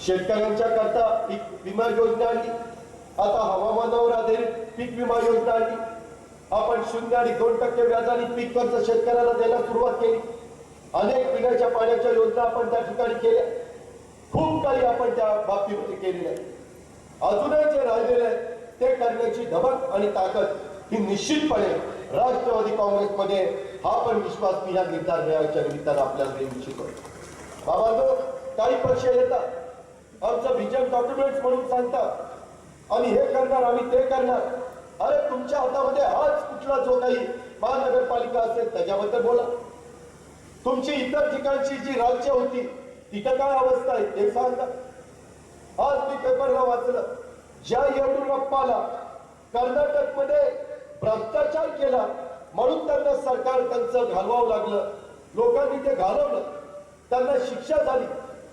शेतकऱ्यांच्या करता पीक विमा योजना आणली, आता हवामानावर आधारित पीक विमा योजना आणली, आपण 0 आणि 2% व्याजाने पीक कर्ज शेतकऱ्याला द्यायला सुरुवात केली, अनेक पिण्याच्या पाण्याच्या योजना आपण त्या ठिकाणी केल्या, खूप काही आपण त्या बाबतीमध्ये केलेलं आहे. अजूनही जे राहिलेले आहे ते करण्याची धमक आणि ताकद ही निश्चितपणे राष्ट्रवादी काँग्रेसमध्ये, हा पण विश्वास मी या निर्धार मेळाव्याच्या निमित्तानं आपल्याला देऊ इच्छितो. बाबांनो, काही पक्ष येतात आमचं विजन डॉक्युमेंट्स म्हणून सांगतात आणि हे करणार आम्ही ते करणार. अरे तुमच्या हातामध्ये आज कुठला जो काही महानगरपालिका असेल त्याच्याबद्दल बोला. तुमची इतर ठिकाणची जी राज्य होती तिथं काय अवस्था आहे ते सांगा. आज मी पेपरला वाचलं, ज्या येडियुरप्पाला कर्नाटकमध्ये भ्रष्टाचार केला म्हणून त्यांना सरकार त्यांचं घालवावं लागलं, लोकांनी ते घालवलं, त्यांना शिक्षा झाली,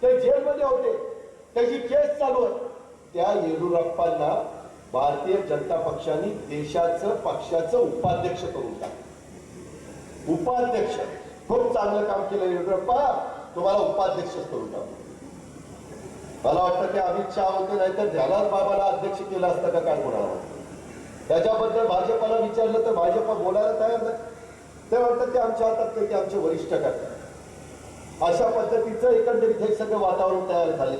ते जेलमध्ये होते, त्याची केस चालू आहे. त्या येडियुरप्पांना भारतीय जनता पक्षाने देशाचं पक्षाचं उपाध्यक्ष करून टाकलं. उपाध्यक्ष, खूप चांगलं काम केलं येडियुरप्पा, तुम्हाला उपाध्यक्ष करून टाकलं. मला वाटतं की अमित शहा होते, नाहीतर ध्यानात बाबाला अध्यक्ष केलं असतं का काय कोणाला. त्याच्याबद्दल भाजपला विचारलं तर भाजप बोलायला तयार नाही. ते म्हणतात ते आमच्या हातात, ते आमचे वरिष्ठ करतात. अशा पद्धतीचं एकंदरीत हे सगळं वातावरण तयार झाले.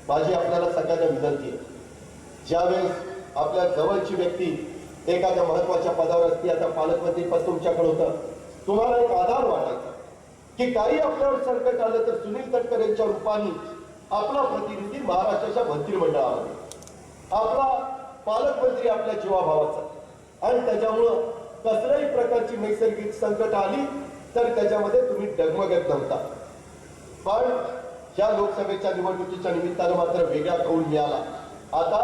माझी आपल्याला सगळ्यांना विनंती आहे, ज्यावेळेस आपल्या जवळची व्यक्ती एखाद्या महत्वाच्या पदावर असते, आता पालकमंत्री पद तुमच्याकडे होतं, तुम्हाला एक आधार वाटायचा की काही आपल्यावर संकट आलं तर सुनील तटकरे यांच्या रूपाने आपला प्रतिनिधी महाराष्ट्राच्या मंत्रिमंडळामध्ये, आपला पालकमंत्री आपल्या जीवाभावाचा, आणि त्याच्यामुळं कसल्याही प्रकारची नैसर्गिक संकट आली तर त्याच्यामध्ये तुम्ही डगमगत नव्हता. पण या लोकसभेच्या निवडणुकीच्या निमित्तानं मात्र वेगळा कौल मिळाला. आता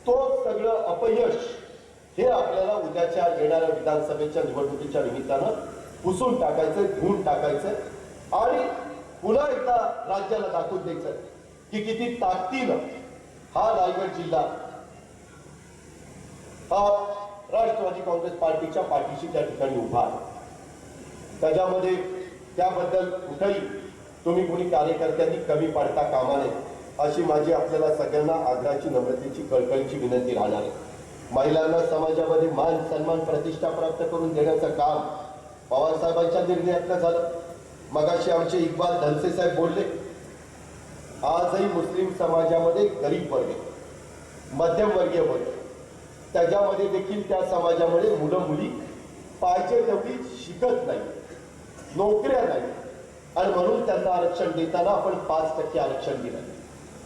तो सगळं अपयश हे आपल्याला उद्याच्या येणाऱ्या विधानसभेच्या निवडणुकीच्या निमित्तानं पुसून टाकायचंय, धुवून टाकायचंय आणि पुन्हा एकदा राज्याला दाखवून द्यायचं की किती ताकदीनं हा रायगड जिल्हा हा राष्ट्रवादी काँग्रेस पार्टीच्या पाठीशी त्या ठिकाणी उभा आहे. त्याच्यामध्ये त्याबद्दल कुठेही तुम्ही कोणी कार्यकर्त्यांनी कमी पडता कामा नये अशी माझी आपल्याला सगळ्यांना आग्रहाची, नम्रतेची, कळकळीची विनंती राहणार आहे. महिलांना समाजामध्ये मान सन्मान प्रतिष्ठा प्राप्त करून देण्याचं काम पवार साहेबांच्या निर्णयातनं झालं. मगाशी आमचे इक्बाल धनसे साहेब बोलले, आजही मुस्लिम समाजामध्ये गरीब वर्ग, मध्यमवर्गीय वर्ग, त्याच्यामध्ये देखील त्या समाजामध्ये मुलं मुली पाहिजे तेवढी शिकत नाही, नोकऱ्या नाही, आणि म्हणून त्यांना आरक्षण देताना आपण 5% आरक्षण दिलं.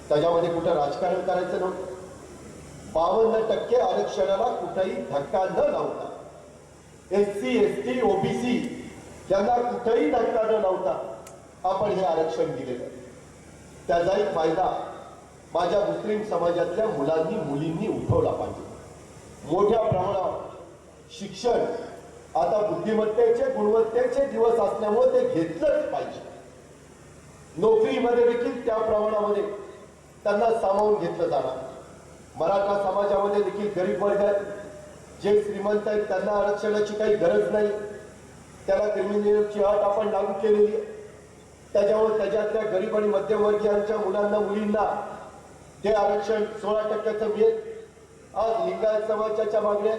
त्याच्यामध्ये कुठं राजकारण करायचं नव्हतं. 52% आरक्षणाला कुठेही धक्का न लावता, SC, ST, OBC यांना कुठेही धक्का न लावता आपण हे आरक्षण दिलेलं. त्याचाही फायदा माझ्या मुस्लिम समाजातल्या मुलांनी, मुलींनी उठवला पाहिजे. मोठ्या प्रमाणात शिक्षण आता बुद्धिमत्तेचे, गुणवत्तेचे दिवस असल्यामुळे ते घेतलंच पाहिजे. नोकरीमध्ये देखील त्या प्रमाणामध्ये त्यांना सामावून घेतलं जाणार. मराठा समाजामध्ये देखील गरीब वर्ग आहेत, जे श्रीमंत आहेत त्यांना आरक्षणाची काही गरज नाही. त्याला क्रिमिनलची अट आपण लागू केलेली आहे. त्याच्यामुळे त्याच्यातल्या गरीब आणि मध्यमवर्गीयांच्या मुलांना, मुलींना ते आरक्षण 16% मिळेल. आज लिंगायत समाजाच्या मागण्या,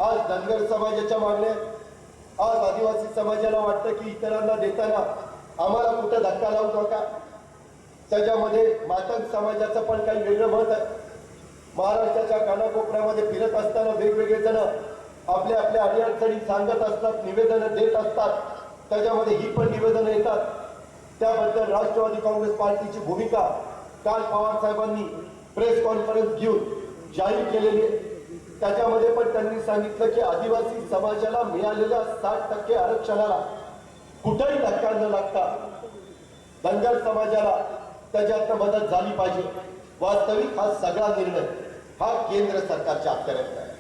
आज धनगर समाजाच्या मागण्या, आज आदिवासी समाजाला वाटतं की इतरांना देताना आम्हाला कुठं धक्का लावू नका. त्याच्यामध्ये मातंग समाजाचं पण काही वेगळं मत आहे. महाराष्ट्राच्या कानाकोपऱ्यामध्ये फिरत असताना वेगवेगळे जण आपल्या आपल्या अडीअडचणी सांगत असतात, निवेदनं देत असतात. त्याच्यामध्ये ही पण निवेदनं येतात. त्याबद्दल राष्ट्रवादी काँग्रेस पार्टीची भूमिका काल पवार साहेबांनी प्रेस कॉन्फरन्स घेऊन जाहीर केलेली आहे. त्याच्यामध्ये पण त्यांनी सांगितलं की आदिवासी समाजाला मिळालेल्या 60% आरक्षणाला कुठेही धक्का न लागता धनगर समाजाला त्याच्यात मदत झाली पाहिजे. वास्तविक हा सगळा निर्णय हा केंद्र सरकारच्या अखत्यारीत आहे.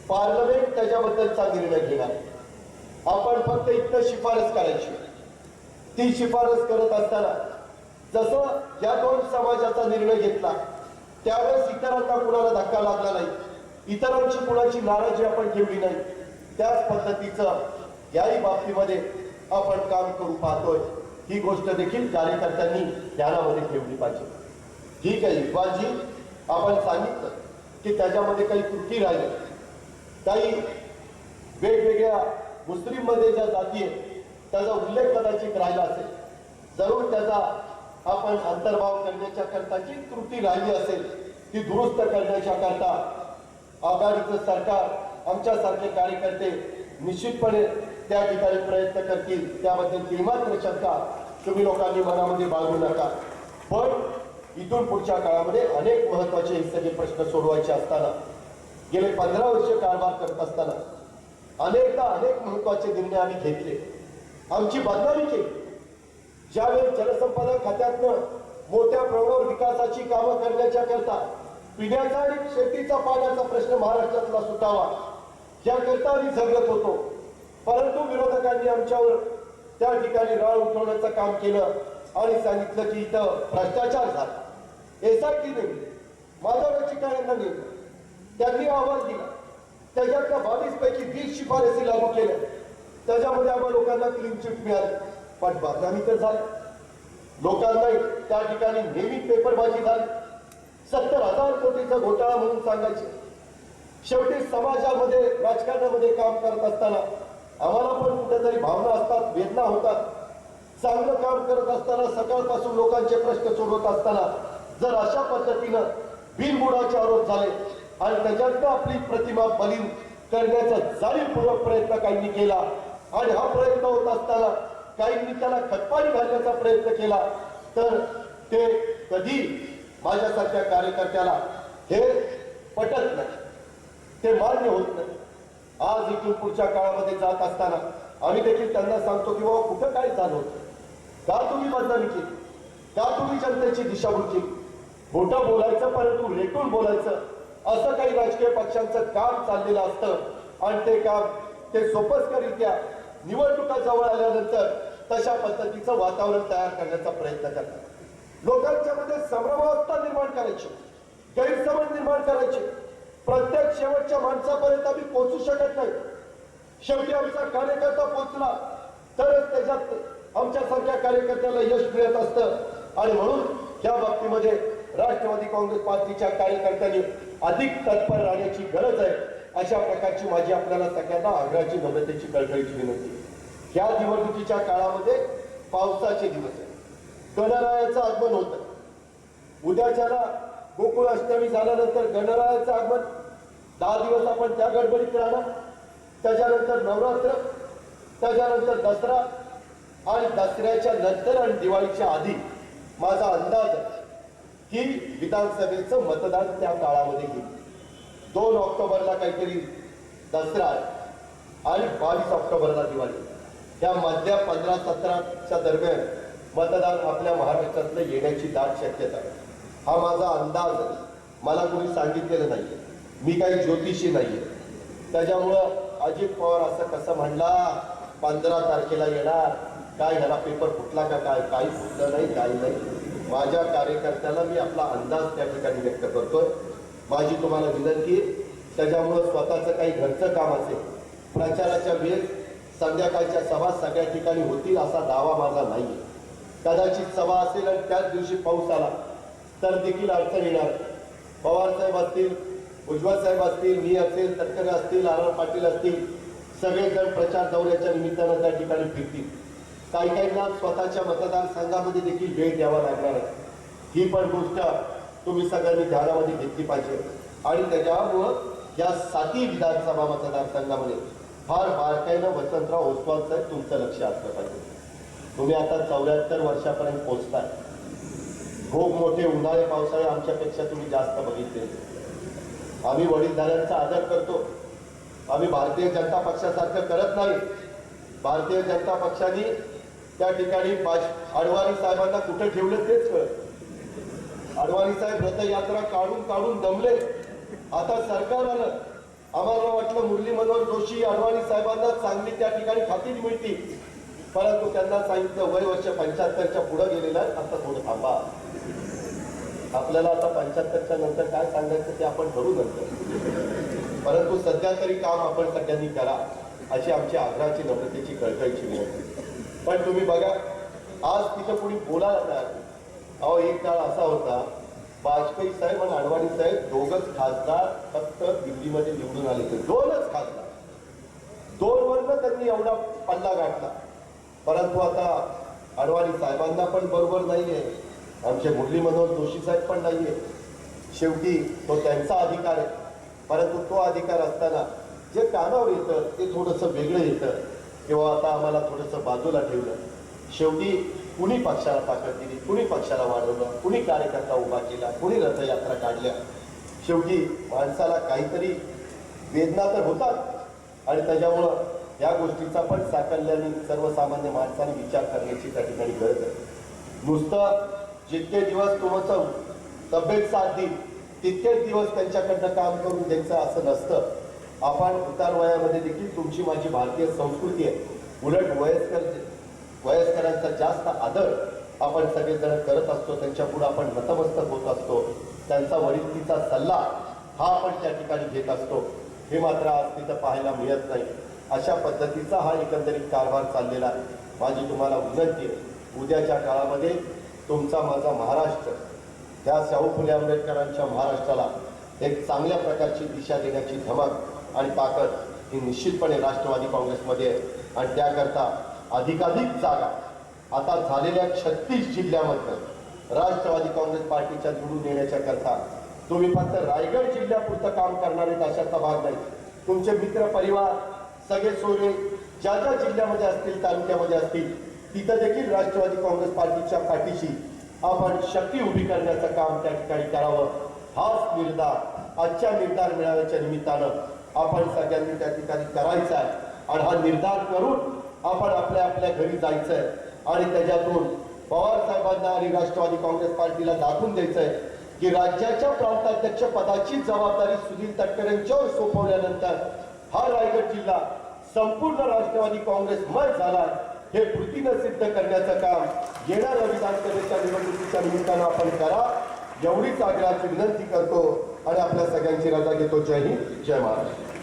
पार्लमेंट त्याच्याबद्दलचा निर्णय घेणार. आपण फक्त इतकं शिफारस करायची. ती शिफारस करत असताना जसं या 2 समाजाचा निर्णय घेतला त्यावेळेस इतरांना कुणाला धक्का लागला नाही, इतरांची कुणाची नाराजी आपण ठेवली नाही. त्याच पद्धतीचं याही बाबतीमध्ये आपण काम करू पाहतोय. ही गोष्ट देखील कार्यकर्त्यांनी ध्यानामध्ये ठेवली पाहिजे. ठीक आहे इक्बालजी, आपण सांगितलं की त्याच्यामध्ये काही त्रुटी राहिल्या, काही वेगवेगळ्या मुस्लिममध्ये ज्या जाती आहेत त्याचा उल्लेख कदाचित राहिला असेल, जरूर त्याचा आपण अंतर्भाव करण्याच्या करता जी त्रुटी राहिली असेल ती दुरुस्त करण्याच्या करता आघाडीचं सरकार, आमच्यासारखे कार्यकर्ते निश्चितपणे त्या ठिकाणी प्रयत्न करतील. त्याबद्दल मात्र शंका तुम्ही लोकांनी मनामध्ये बाळगू नका. पण इथून पुढच्या काळामध्ये अनेक महत्वाचे हे सगळे प्रश्न सोडवायचे असताना, गेले 15 वर्ष कारभार करत असताना अनेक महत्वाचे निर्णय आम्ही घेतले, आमची बदनामी केली. ज्यावेळी जलसंपदा खात्यातनं मोठ्या प्रमाणावर विकासाची कामं करण्याच्या करता पिण्याचा आणि शेतीचा पाण्याचा प्रश्न महाराष्ट्रातला सुटावा याकरता आम्ही झगडत होतो. परंतु विरोधकांनी आमच्यावर त्या ठिकाणी राळ उठवण्याचं काम केलं आणि सांगितलं की इथं भ्रष्टाचार झाला, SIT नाही, माझ्यावरची काय नाही. त्यांनी अहवाल दिला, त्याच्यातल्या 22 पैकी 20 शिफारसी लागू केल्या, त्याच्यामध्ये आम्हा लोकांना क्लीन चिट मिळाली. पण बदनामी तर झाली, लोकांना त्या ठिकाणी नेहमी पेपरबाजी झाली. 70,000 कोटीचा घोटाळा म्हणून सांगायचे. शेवटी समाजामध्ये राजकारणामध्ये काम करत असताना आम्हाला पण कुठेतरी भावना असतात, वेदना होतात. चांगलं काम करत असताना, सकाळपासून लोकांचे प्रश्न सोडवत असताना जर अशा पद्धतीनं बिनबुडाचे आरोप झाले आणि त्याच्यातनं आपली प्रतिमा बलीन करण्याचा जाणीवपूर्वक प्रयत्न काहींनी केला आणि हा प्रयत्न होत असताना काहींनी त्याला खतपाणी घालण्याचा प्रयत्न केला, तर ते कधी माझ्यासारख्या कार्यकर्त्याला हे पटत नाही, ते मान्य होत नाही. आज इथून पुढच्या काळामध्ये जात असताना आम्ही देखील त्यांना सांगतो की बाबा कुठं काय झालं होतं, का तुम्ही बदनामी केली, का तुम्ही जनतेची दिशाभूल केली. खोटं बोलायचं परंतु रेटून बोलायचं असं काही राजकीय पक्षांचं काम चाललेलं असतं आणि ते काम ते सोपस्करित्या निवडणुका जवळ आल्यानंतर तशा पद्धतीचं वातावरण तयार करण्याचा प्रयत्न करतात. लोकांच्या मध्ये संभ्रमावस्था निर्माण करायची, गैरसमज निर्माण करायचे. प्रत्येक शेवटच्या माणसापर्यंत आम्ही पोहोचू शकत नाही. शेवटी आमचा कार्यकर्ता पोहोचला तरच त्याच्यात आमच्यासारख्या कार्यकर्त्याला यश मिळत असतं. आणि म्हणून या बाबतीमध्ये राष्ट्रवादी काँग्रेस पार्टीच्या कार्यकर्त्यांनी अधिक तत्पर राहण्याची गरज आहे. अशा प्रकारची माझी आपल्याला सगळ्यांना आग्रहाची, नम्रतेची, कळकळीची विनंती. या निवडणुकीच्या काळामध्ये पावसाचे दिवस आहे, गणरायाचं आगमन होतं. उद्याच्याला गोकुळ अष्टमी झाल्यानंतर गणरायाचं आगमन, 10 दिवस आपण त्या गडबडीत राहणार. त्याच्यानंतर नवरात्र, त्याच्यानंतर दसरा आणि दसऱ्याच्या नंतर आणि दिवाळीच्या आधी माझा अंदाज आहे की विधानसभेचं मतदान त्या काळामध्ये घेईल. 2 ऑक्टोबरला काहीतरी दसरा आहे आणि 22 ऑक्टोबरला दिवाळी. त्या मधल्या 15-17च्या दरम्यान मतदान आपल्या महाराष्ट्रातलं येण्याची दाट शक्यता आहे. हा माझा अंदाज आहे, मला कोणी सांगितलेलं नाहीये, मी काही ज्योतिषी नाहीये. त्याच्यामुळं अजित पवार असं कसं म्हणला 15 तारखेला येणार, काय ह्याला पेपर फुटला का काय, काही फुटलं नाही, काही नाही. माझ्या कार्यकर्त्याला मी आपला अंदाज त्या ठिकाणी व्यक्त करतोय. माझी तुम्हाला विनंती आहे, त्याच्यामुळं स्वतःचं काही घरचं काम असेल, प्रचाराच्या वेळेस संध्याकाळच्या सभा सगळ्या ठिकाणी होतील असा दावा माझा नाहीये. कदाचित सभा असेल आणि त्याच दिवशी पाऊस आला तर देखील अडचण येणार. पवार साहेब असतील, भुजबळ साहेब असतील, मी असेल, तटकरे असतील, आर पाटील असतील, सगळेजण प्रचार दौऱ्याच्या निमित्तानं त्या ठिकाणी फिरतील. काहींना स्वतःच्या मतदारसंघामध्ये देखील वेळ द्यावा लागणार आहे. ही पण गोष्ट तुम्ही सगळ्यांनी ध्यानामध्ये घेतली पाहिजे. आणि त्याच्यामुळं या 7 विधानसभा मतदारसंघामध्ये फार बारकाईनं वसंतराव ओसवाल साहेब तुमचं लक्ष असलं पाहिजे. तुम्ही आता 74 वर्षापर्यंत पोहोचताय. खूप मोठे उन्हाळे पावसाळे आमच्यापेक्षा तुम्ही जास्त बघितले. आम्ही वडीलधाऱ्यांचा आदर करतो. आम्ही भारतीय जनता पक्षासारखं करत नाही. भारतीय जनता पक्षाने त्या ठिकाणी अडवाणी साहेबांना कुठे ठेवलं तेच कळत. अडवाणी साहेब रथयात्रा काढून दमले. आता सरकार आलं, आम्हाला वाटलं मुरली मनोहर जोशी अडवाणी साहेबांना चांगली त्या ठिकाणी खातीर मिळतील, परंतु त्यांना सांगितलं वय वर्ष 75च्या पुढे गेलेलं आहे, आता थोडं थांबा. आपल्याला आता 75च्या नंतर काय सांगायचं ते आपण ठरवू नंतर, परंतु सध्या तरी काम आपण सगळ्यांनी करा अशी आमची आग्रहाची, नम्रतेची, कळकळीची विनंती. पण तुम्ही बघा, आज तिथं कोणी बोलायला तयार नाही. अहो एक काळ असा होता, वाजपेयी साहेब आणि अडवाणी साहेब दोघच खासदार फक्त दिल्लीमध्ये निवडून आले, तर दोनच खासदार, दोन वरनं त्यांनी एवढा पल्ला गाठला. परंतु आता अडवाणी साहेबांना पण बरोबर नाहीये, आमचे मुरली मनोहर जोशी साहेब पण नाहीये. शेवटी तो त्यांचा अधिकार आहे, परंतु तो अधिकार असताना जे कानावर येतं ते थोडंसं वेगळं येतं किंवा आता आम्हाला थोडंसं बाजूला ठेवलं. शेवटी कुणी पक्षाला ताकद दिली, कुणी पक्षाला वाढवलं, कुणी कार्यकर्ता उभा केला, कुणी रथयात्रा काढल्या. शेवटी माणसाला काहीतरी वेदना तर होतात आणि त्याच्यामुळं या गोष्टीचा पण साकल्याने सर्वसामान्य माणसाने विचार करण्याची त्या ठिकाणी गरज आहे. नुसतं जितके दिवस तुमचं तब्येत साथ देईल तितकेच दिवस त्यांच्याकडनं काम करून द्यायचं असं नसतं. आपण उतार वयामध्ये देखील तुमची माझी भारतीय संस्कृती आहे. उलट वयस्करांचा जास्त आदर आपण सगळेजण करत असतो, त्यांच्या पुढे आपण नतमस्तक होत असतो, त्यांचा वडिलकीचा सल्ला हा आपण त्या ठिकाणी घेत असतो. हे मात्र आज तिथं पाहायला मिळत नाही. अशा पद्धतीचा हा एकंदरीत कारभार चाललेला आहे. माझी तुम्हाला विनंती आहे, उद्याच्या काळामध्ये तुमचा माझा महाराष्ट्र त्या शाहू फुले आंबेडकरांच्या महाराष्ट्राला एक चांगल्या प्रकारची दिशा देण्याची धमक आणि ताकद ही निश्चितपणे राष्ट्रवादी काँग्रेसमध्ये आहे. आणि त्याकरता अधिकाधिक जागा आता झालेल्या 36 जिल्ह्यामध्ये राष्ट्रवादी काँग्रेस पार्टीच्या निवडून येण्याच्या करता तुम्ही फक्त रायगड जिल्ह्यापुरतं काम करणारे अशाचा भाग नाही. तुमचे मित्र परिवार सगळे सोयरे ज्या ज्या जिल्ह्यामध्ये असतील, तालुक्यामध्ये असतील, तिथं देखील राष्ट्रवादी काँग्रेस पार्टीच्या पाठीशी आपण शक्ती उभी करण्याचं काम त्या ठिकाणी करावं. हाच निर्धार आजच्या निर्धार मेळाव्याच्या निमित्तानं आपण सगळ्यांनी त्या ठिकाणी करायचा आहे. आणि हा निर्धार करून आपण आपल्या आपल्या घरी जायचंय आणि त्याच्यातून पवार साहेबांना आणि राष्ट्रवादी काँग्रेस पार्टीला दाखवून द्यायचंय की राज्याच्या प्रांताध्यक्ष पदाची जबाबदारी सुनील तटकरेंच्यावर सोपवल्यानंतर हा रायगड जिल्हा संपूर्ण राष्ट्रवादी काँग्रेसमय झाला हे कृतीनं सिद्ध करण्याचं काम येणाऱ्या विधानसभेच्या निवडणुकीच्या निमित्तानं आपण करा, एवढीच आग्रहाची विनंती करतो आणि आपल्या सगळ्यांची रजा घेतो. जय हिंद, जय महाराष्ट्र.